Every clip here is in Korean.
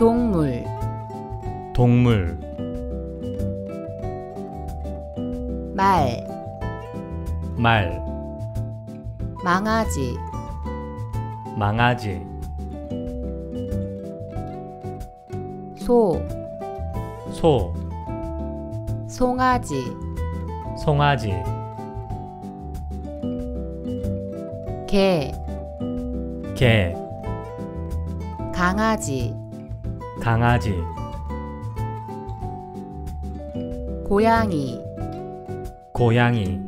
동물, 동물, 말, 말, 망아지, 망아지, 소, 소, 송아지, 송아지, 개, 개, 강아지, 강아지, 고양이, 고양이,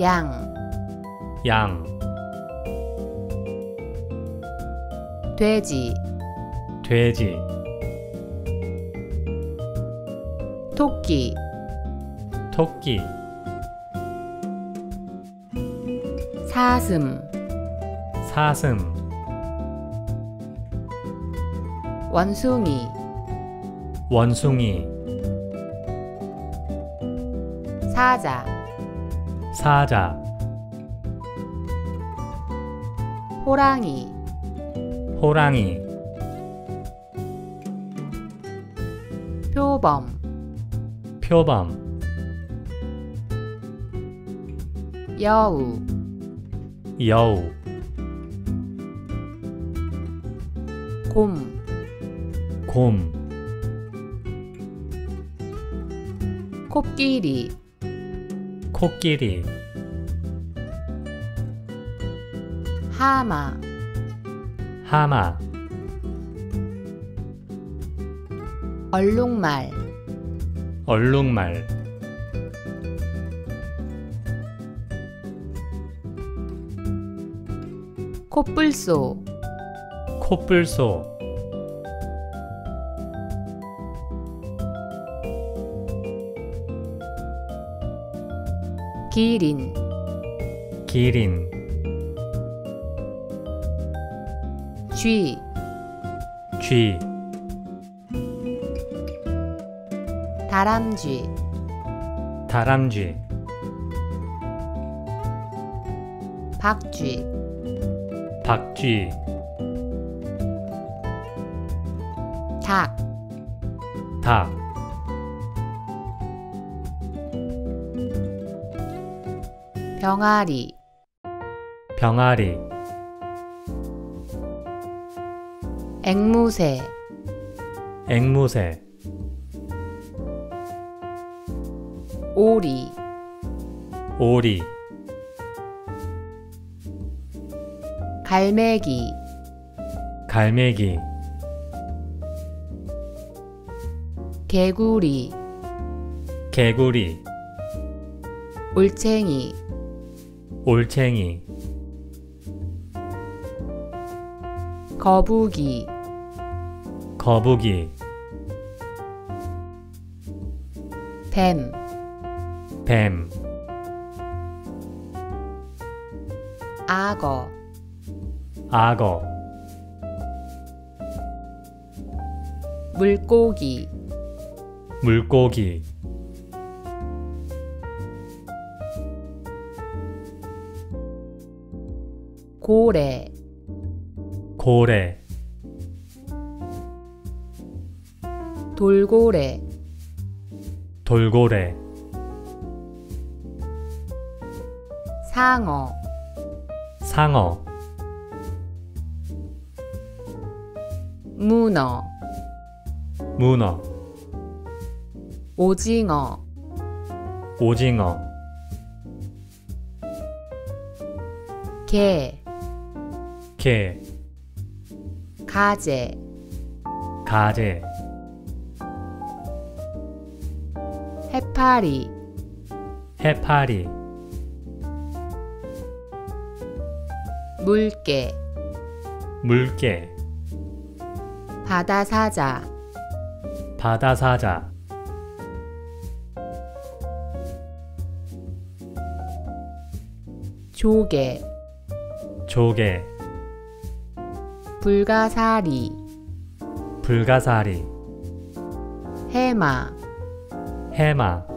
양, 양, 돼지, 돼지, 토끼, 토끼, 사슴, 사슴, 원숭이, 원숭이, 사자, 사자, 호랑이, 호랑이, 표범, 표범, 여우, 여우, 곰, 곰, 코끼리, 코끼리, 하마, 하마, 얼룩말, 얼룩말, 코뿔소, 코뿔소, 기린, 기린, 쥐, 쥐, 다람쥐, 다람쥐, 박쥐, 박쥐, 닭, 닭, 병아리, 병아리, 앵무새, 앵무새, 오리, 오리, 갈매기, 갈매기, 개구리, 개구리, 올챙이, 올챙이, 거북이, 거북이, 뱀, 뱀, 악어, 악어, 물고기, 물고기, 고래, 고래, 돌고래, 돌고래, 상어, 상어, 문어, 문어, 오징어, 오징어, 개, 개, 가재, 가재, 해파리, 해파리, 물개, 물개, 바다사자, 바다사자, 조개, 조개, 불가사리, 불가사리, 해마, 해마,